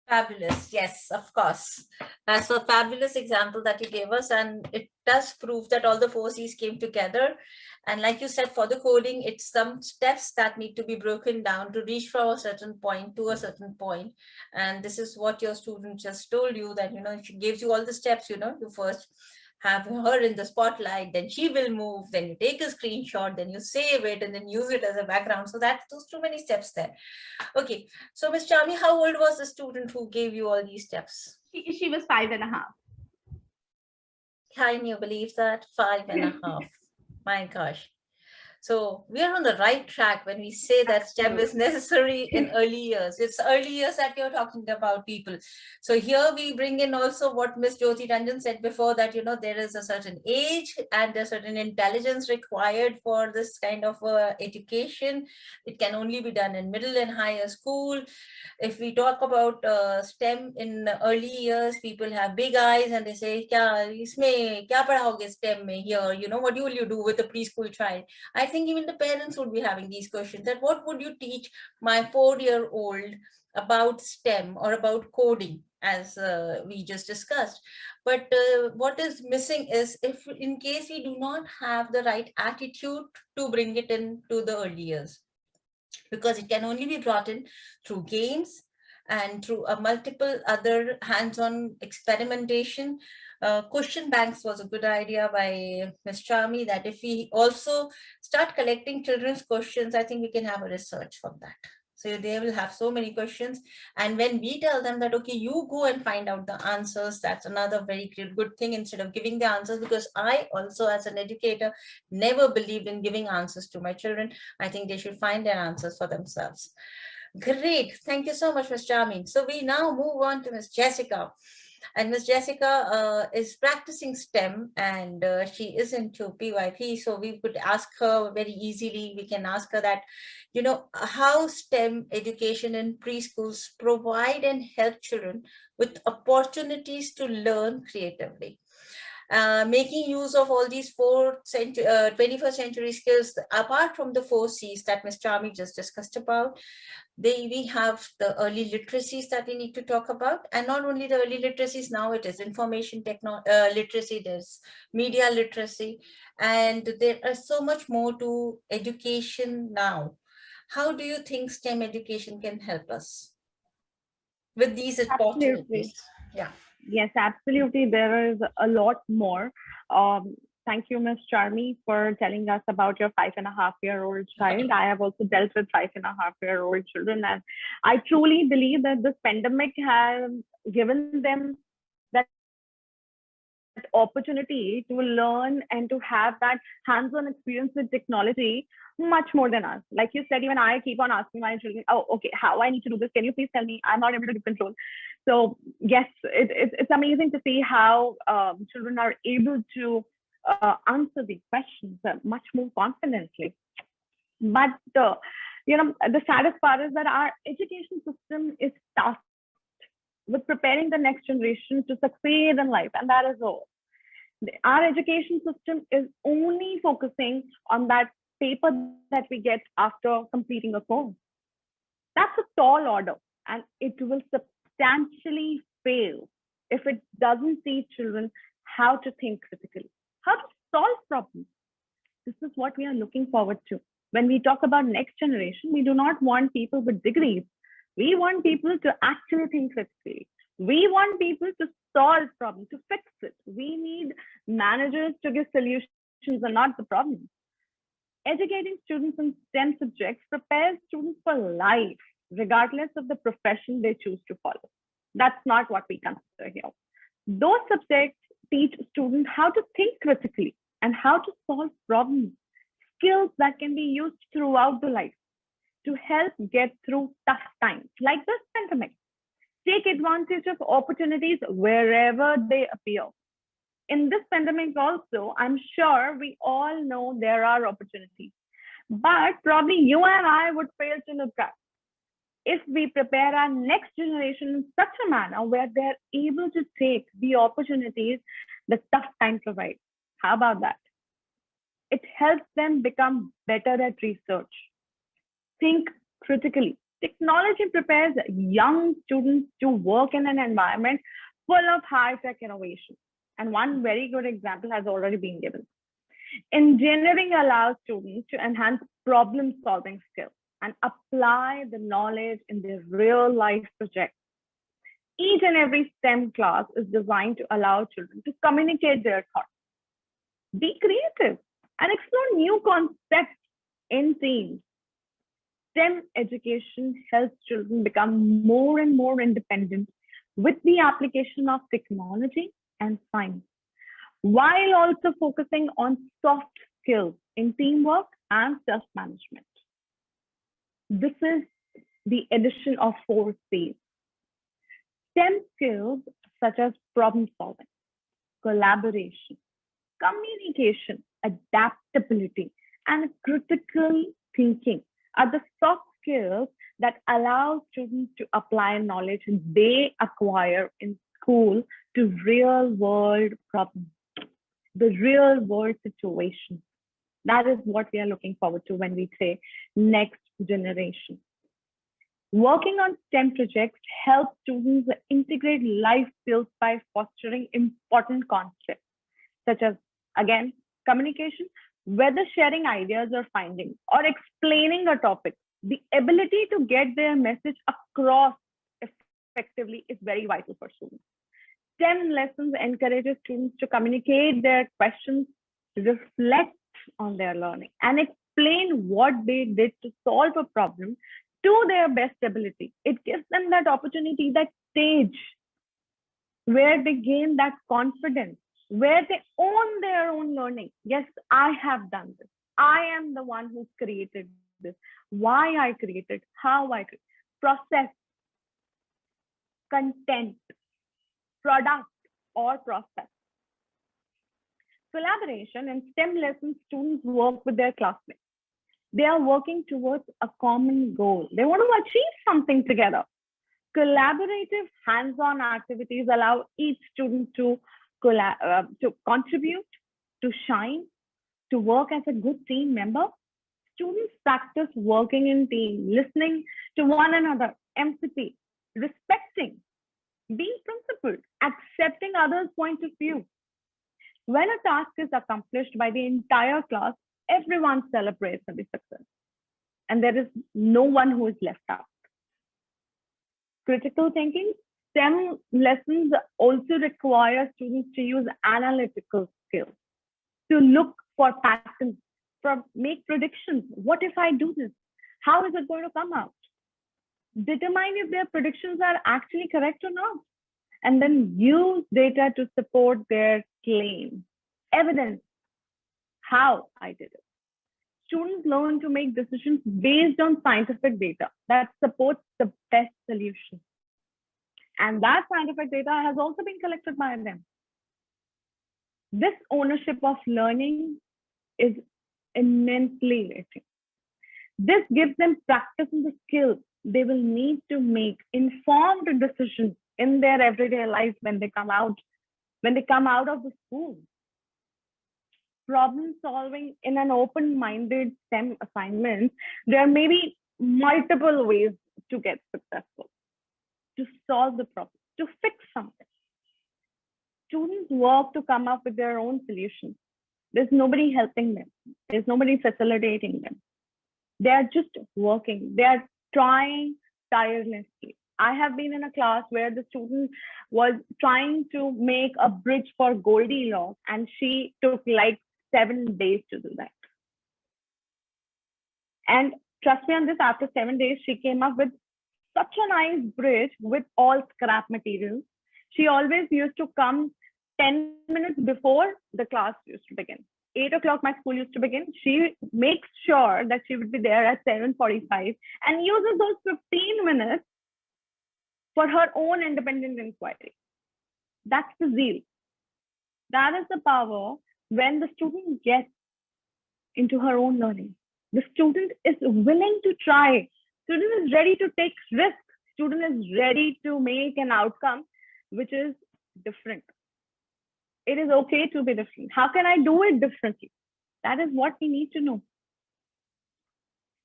Speaker 1: Fabulous. Yes, of course. That's a fabulous example that you gave us. And it does prove that all the 4 C's came together. And like you said, for the coding, it's some steps that need to be broken down to reach from a certain point to a certain point. And this is what your student just told you, that, she gives you all the steps, you first have her in the spotlight, then she will move, then you take a screenshot, then you save it, and then use it as a background. So that's those too many steps there. Okay, so Ms. Chami, how old was the student who gave you all these steps?
Speaker 3: She was 5.5.
Speaker 1: Can you believe that? 5.5. My gosh. So we are on the right track when we say that STEM is necessary in early years. It's early years that you're talking about, people. So here we bring in also what Ms. Jyoti Ranjan said before, that, there is a certain age and there's certain intelligence required for this kind of education. It can only be done in middle and higher school. If we talk about STEM in early years, people have big eyes and they say, kya padhaoge STEM mein here? What will you do with a preschool child? I think even the parents would be having these questions, that what would you teach my 4-year-old about STEM or about coding, as we just discussed. But what is missing is, if in case we do not have the right attitude to bring it into the early years, because it can only be brought in through games and through a multiple other hands-on experimentation. Question banks was a good idea by Ms. Chami, that if we also start collecting children's questions, I think we can have a research from that. So they will have so many questions. And when we tell them that, okay, you go and find out the answers, that's another very good thing, instead of giving the answers, because I also, as an educator, never believed in giving answers to my children. I think they should find their answers for themselves. Great. Thank you so much, Ms. Charmin. So we now move on to Ms. Jessica. And Ms. Jessica is practicing STEM, and she is into PYP. So we could ask her very easily, we can ask her that, how STEM education in preschools provide and help children with opportunities to learn creatively. Making use of all these 21st century skills, apart from the 4 C's that Ms. Charmi just discussed about. We have the early literacies that we need to talk about, and not only the early literacies, now it is information literacy, there's media literacy, and there is so much more to education now. How do you think STEM education can help us with these opportunities? Yeah.
Speaker 4: Yes, absolutely. There is a lot more. Thank you, Ms. Charmi, for telling us about your 5.5-year-old child. I have also dealt with 5.5-year-old children, and I truly believe that this pandemic has given them that opportunity to learn and to have that hands-on experience with technology much more than us. Like you said, even I keep on asking my children, oh, okay, how I need to do this? Can you please tell me? I'm not able to control. So yes, it's amazing to see how children are able to answer the questions much more confidently. But the saddest part is that our education system is tasked with preparing the next generation to succeed in life, and that is all. Our education system is only focusing on that paper that we get after completing a course. That's a tall order, and it will substantially fail if it doesn't teach children how to think critically, how to solve problems. This is what we are looking forward to. When we talk about next generation, we do not want people with degrees. We want people to actually think critically. We want people to solve problems, to fix it. We need managers to give solutions and not the problems. Educating students in STEM subjects prepares students for life, regardless of the profession they choose to follow. That's not what we consider here. Those subjects teach students how to think critically and how to solve problems, skills that can be used throughout the life to help get through tough times like this pandemic. Take advantage of opportunities wherever they appear. In this pandemic also, I'm sure we all know there are opportunities, but probably you and I would fail to look at if we prepare our next generation in such a manner where they're able to take the opportunities the tough time provides. How about that? It helps them become better at research. Think critically. Technology prepares young students to work in an environment full of high-tech innovation. And one very good example has already been given. Engineering allows students to enhance problem-solving skills and apply the knowledge in their real-life projects. Each and every STEM class is designed to allow children to communicate their thoughts, be creative, and explore new concepts in teams. STEM education helps children become more and more independent with the application of technology and science, while also focusing on soft skills in teamwork and self-management. This is the addition of 4 C's. STEM skills such as problem solving, collaboration, communication, adaptability, and critical thinking are the soft skills that allow students to apply knowledge they acquire in school to real world problems, the real world situation. That is what we are looking forward to when we say next generation. Working on STEM projects helps students integrate life skills by fostering important concepts, such as, again, communication, whether sharing ideas or findings, or explaining a topic. The ability to get their message across effectively is very vital for students. STEM lessons encourages students to communicate their questions, reflect on their learning, and explain what they did to solve a problem to their best ability. It gives them that opportunity, that stage where they gain that confidence, where they own their own learning. Yes, I have done this. I am the one who created this. Why I created, how I created, process, content, product, or process. Collaboration and STEM lessons, students work with their classmates. They are working towards a common goal. They want to achieve something together. Collaborative hands-on activities allow each student to contribute, to shine, to work as a good team member. Students practice working in team, listening to one another, empathy, respecting, being principled, accepting others' point of view. When a task is accomplished by the entire class, everyone celebrates the success, and there is no one who is left out. Critical thinking, STEM lessons also require students to use analytical skills, to look for patterns, make predictions. What if I do this? How is it going to come out? Determine if their predictions are actually correct or not, and then use data to support their claim. Evidence, how I did it. Students learn to make decisions based on scientific data that supports the best solution. And that scientific data has also been collected by them. This ownership of learning is immensely elating. This gives them practice in the skills they will need to make informed decisions in their everyday life when they come out of the school. Problem solving in an open-minded STEM assignment, there may be multiple ways to get successful, to solve the problem, to fix something. Students work to come up with their own solutions. There's nobody helping them. There's nobody facilitating them. They are just working. They are trying tirelessly. I have been in a class where the student was trying to make a bridge for Goldilocks, and she took like 7 days to do that. And trust me on this, after 7 days, she came up with such a nice bridge with all scrap materials. She always used to come 10 minutes before the class used to begin. 8 o'clock my school used to begin. She makes sure that she would be there at 7:45 and uses those 15 minutes for her own independent inquiry. That's the zeal. That is the power when the student gets into her own learning. The student is willing to try. Student is ready to take risk. Student is ready to make an outcome which is different. It is okay to be different. How can I do it differently? That is what we need to know.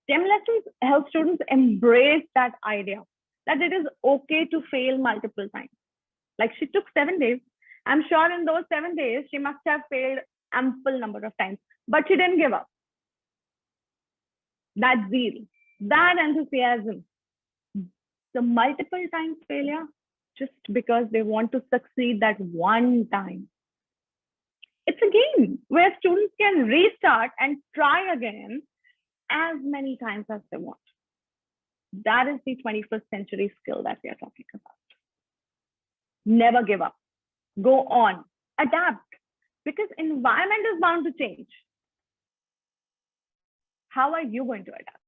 Speaker 4: STEM lessons help students embrace that idea that it is okay to fail multiple times. Like she took 7 days. I'm sure in those 7 days, she must have failed ample number of times, but she didn't give up. That zeal, that enthusiasm, the multiple times failure, just because they want to succeed that one time. It's a game where students can restart and try again as many times as they want. That is the 21st century skill that we are talking about. Never give up. Go on. Adapt. Because environment is bound to change. How are you going to adapt?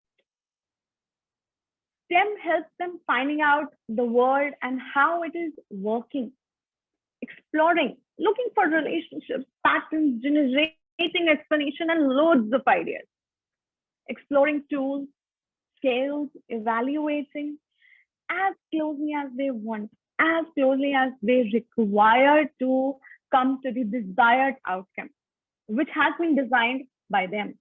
Speaker 4: STEM helps them finding out the world and how it is working. Exploring, looking for relationships, patterns, generating explanation, and loads of ideas. Exploring tools, scales, evaluating as closely as they want, as closely as they require to come to the desired outcome, which has been designed by them.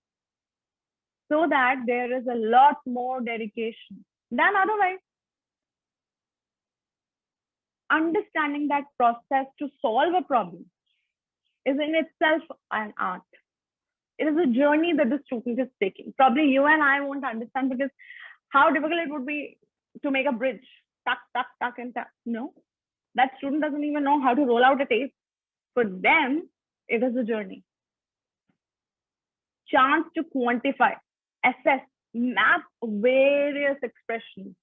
Speaker 4: So that there is a lot more dedication than otherwise. Understanding that process to solve a problem is in itself an art. It is a journey that the student is taking. Probably you and I won't understand because how difficult it would be to make a bridge. Tuck, tuck, tuck, and tuck. No, that student doesn't even know how to roll out a tape. For them, it is a journey. Chance to quantify, assess, map various expressions.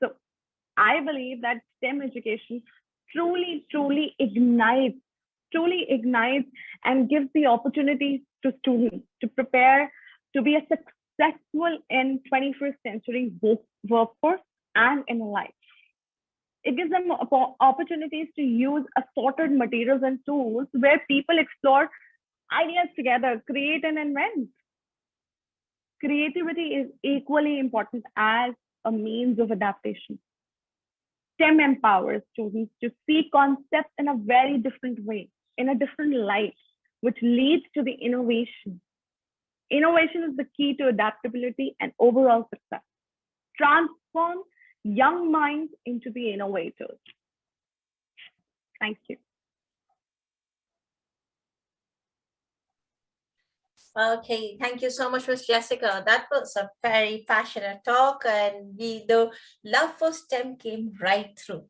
Speaker 4: So I believe that STEM education truly ignites and gives the opportunity to students to prepare to be a successful in 21st century workforce and in life. It gives them opportunities to use assorted materials and tools where people explore ideas together, create and invent. Creativity is equally important as a means of adaptation. STEM empowers students to see concepts in a very different way, in a different light, which leads to the innovation. Innovation is the key to adaptability and overall success. Transform young minds into the innovators. Thank you.
Speaker 1: Okay, thank you so much, Ms. Jessica. That was a very passionate talk, and the love for STEM came right through.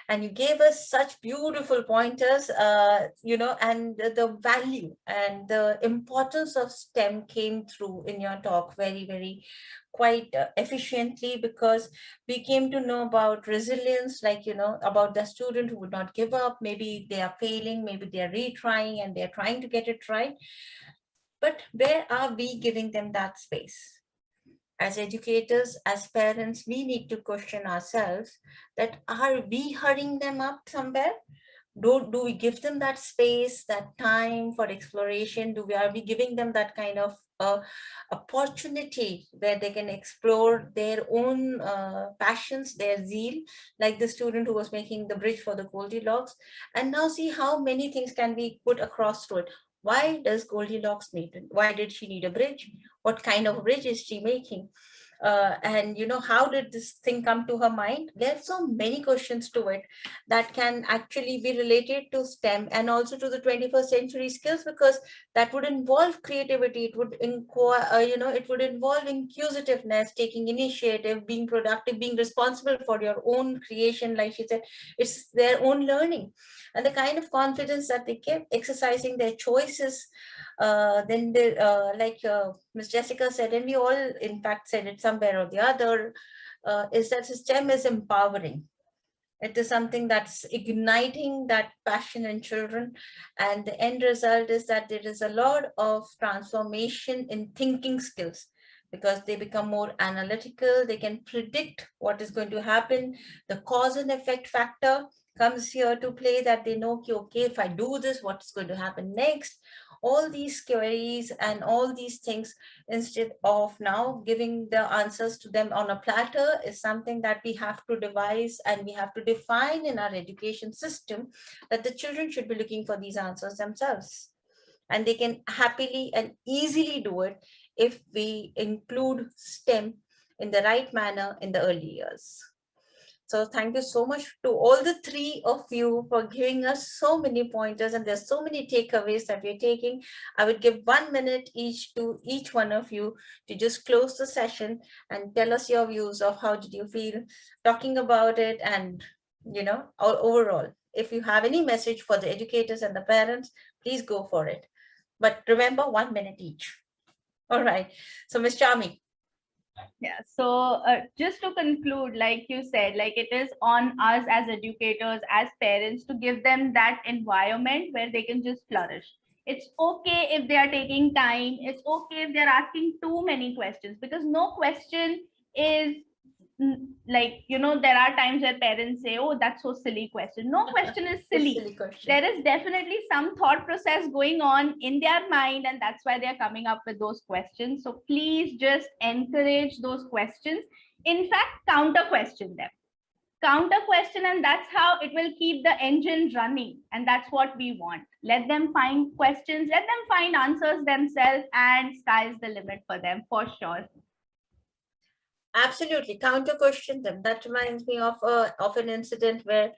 Speaker 1: And you gave us such beautiful pointers, and the value and the importance of STEM came through in your talk very, quite efficiently, because we came to know about resilience, about the student who would not give up. Maybe they are failing, maybe they are retrying and they're trying to get it right. But where are we giving them that space? As educators, as parents, we need to question ourselves that are we hurrying them up somewhere? Do we give them that space, that time for exploration? Are we giving them that kind of opportunity where they can explore their own passions, their zeal, like the student who was making the bridge for the Goldilocks, and now see how many things can be put across to it. Why does Goldilocks need it? Why did she need a bridge? What kind of bridge is she making? And how did this thing come to her mind? There's so many questions to it that can actually be related to STEM and also to the 21st century skills, because that would involve creativity. It would it would involve inquisitiveness, taking initiative, being productive, being responsible for your own creation. Like she said, it's their own learning, and the kind of confidence that they keep exercising their choices. Then they, Ms. Jessica said, and we all in fact said it somewhere or the other, is that STEM is empowering. It is something that's igniting that passion in children. And the end result is that there is a lot of transformation in thinking skills, because they become more analytical. They can predict what is going to happen. The cause and effect factor comes here to play, that they know, okay, if I do this, what's going to happen next? All these queries and all these things, instead of now giving the answers to them on a platter, is something that we have to devise and we have to define in our education system, that the children should be looking for these answers themselves. And they can happily and easily do it if we include STEM in the right manner in the early years. So thank you so much to all the three of you for giving us so many pointers, and there's so many takeaways that we're taking. I would give 1 minute each to each one of you to just close the session and tell us your views of how did you feel talking about it, and overall, if you have any message for the educators and the parents, please go for it. But remember, 1 minute each. All right. So Ms. Chami.
Speaker 3: Yeah, so just to conclude, like you said, like it is on us as educators, as parents, to give them that environment where they can just flourish. It's okay if they are taking time. It's okay if they're asking too many questions, because no question is there are times where parents say, oh, that's so silly question. No question is silly.
Speaker 1: Silly question.
Speaker 3: There is definitely some thought process going on in their mind, and that's why they're coming up with those questions. So please just encourage those questions. In fact, counter question them. Counter question, and that's how it will keep the engine running. And that's what we want. Let them find questions, let them find answers themselves, and sky's the limit for them, for sure.
Speaker 1: Absolutely, counter question them. That reminds me of an incident where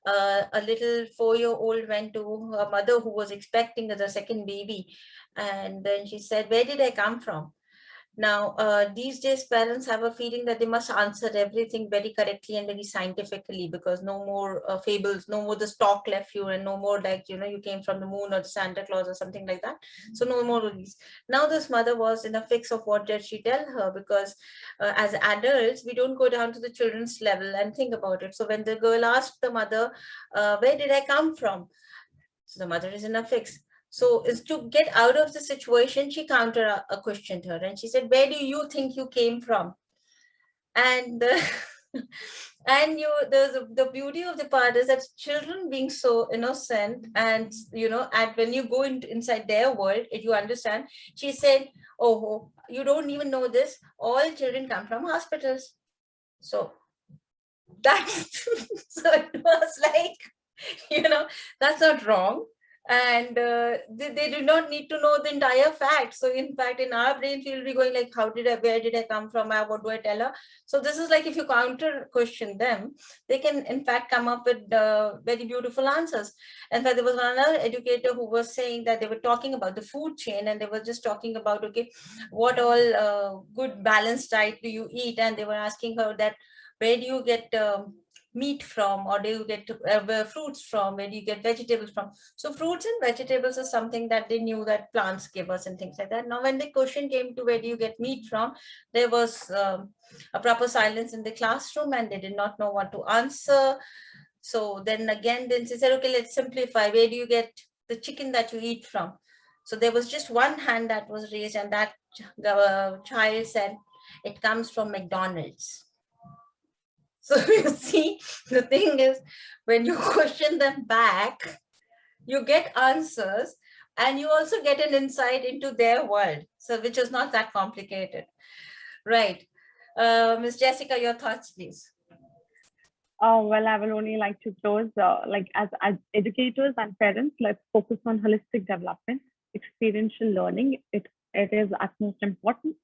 Speaker 1: a little 4-year-old went to her mother who was expecting the second baby, and then she said, "Where did I come from?" Now, these days, parents have a feeling that they must answer everything very correctly and very scientifically, because no more fables, no more the stork left you, and no more like, you came from the moon or the Santa Claus or something like that. So no more of these. Now this mother was in a fix of what did she tell her, because as adults, we don't go down to the children's level and think about it. So when the girl asked the mother, where did I come from? So the mother is in a fix. So is to get out of the situation, she counter questioned her, and she said, "Where do you think you came from?" And and the beauty of the part is that children being so innocent, and and when you go inside their world, you understand. She said, "Oh, you don't even know this. All children come from hospitals." So that's so it was like, that's not wrong. And they do not need to know the entire fact. So in fact, in our brain, we'll be going like, where did I come from? What do I tell her? So this is like, if you counter question them, they can in fact come up with very beautiful answers. In fact, there was another educator who was saying that they were talking about the food chain, and they were just talking about, okay, what all good balanced diet do you eat? And they were asking her that, where do you get meat from, or do you get fruits from, where do you get vegetables from? So fruits and vegetables is something that they knew that plants give us and things like that. Now when the question came to where do you get meat from, there was a proper silence in the classroom, and they did not know what to answer. So then she said, okay, let's simplify. Where do you get the chicken that you eat from? So there was just one hand that was raised, and that child said, it comes from McDonald's. So you see, the thing is, when you question them back, you get answers, and you also get an insight into their world. So which is not that complicated, right? Ms. Jessica, your thoughts, please.
Speaker 4: Oh, well, I will only like to close, as educators and parents, let's focus on holistic development, experiential learning. It is utmost important.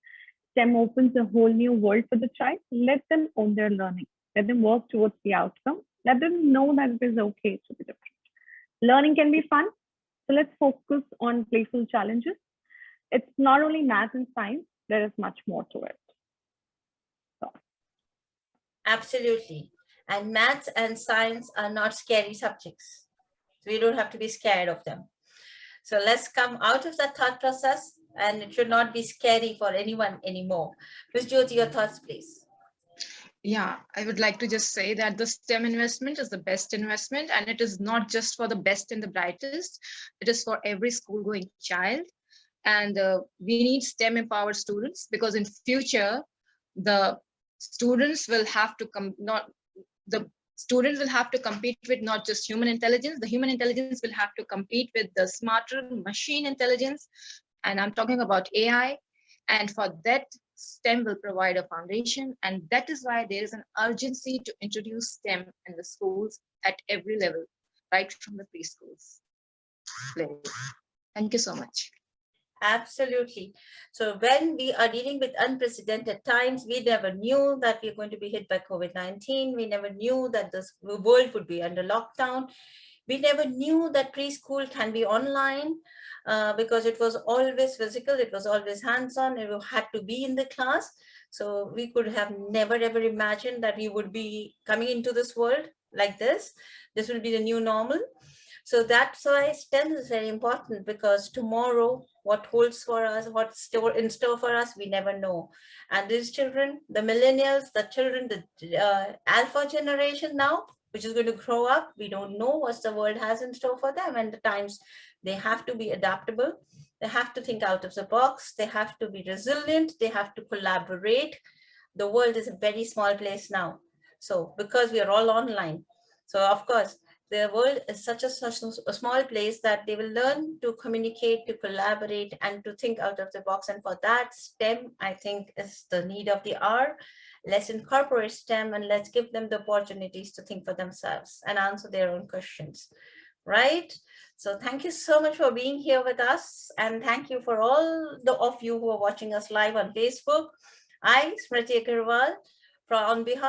Speaker 4: STEM opens a whole new world for the child. Let them own their learning. Let them work towards the outcome. Let them know that it is okay to be different. Learning can be fun. So let's focus on playful challenges. It's not only math and science, there is much more to it. So.
Speaker 1: Absolutely. And maths and science are not scary subjects. We don't have to be scared of them. So let's come out of that thought process, and it should not be scary for anyone anymore. Ms. Jyoti, your thoughts, please.
Speaker 2: Yeah, I would like to just say that the STEM investment is the best investment, and it is not just for the best and the brightest. It is for every school going child. And we need STEM empowered students, because in future, the students will have to compete with not just human intelligence. The human intelligence will have to compete with the smarter machine intelligence. And I'm talking about AI. And for that, STEM will provide a foundation. And that is why there is an urgency to introduce STEM in the schools at every level, right from the preschools. Thank you so much.
Speaker 1: Absolutely. So when we are dealing with unprecedented times, we never knew that we're going to be hit by COVID-19. We never knew that the world would be under lockdown. We never knew that preschool can be online because it was always physical. It was always hands-on. You had to be in the class. So we could have never, ever imagined that we would be coming into this world like this. This will be the new normal. So that's why STEM is very important, because tomorrow, what holds for us, what's in store for us, we never know. And these children, the millennials, the children, the alpha generation now, which is going to grow up, we don't know what the world has in store for them. And the times, they have to be adaptable. They have to think out of the box. They have to be resilient. They have to collaborate. The world is a very small place now. So because we are all online. So of course, the world is such a small place that they will learn to communicate, to collaborate, and to think out of the box. And for that, STEM, I think, is the need of the hour. Let's incorporate STEM, and let's give them the opportunities to think for themselves and answer their own questions, right? So thank you so much for being here with us. And thank you for all of you who are watching us live on Facebook. I, Smriti Agarwal, on behalf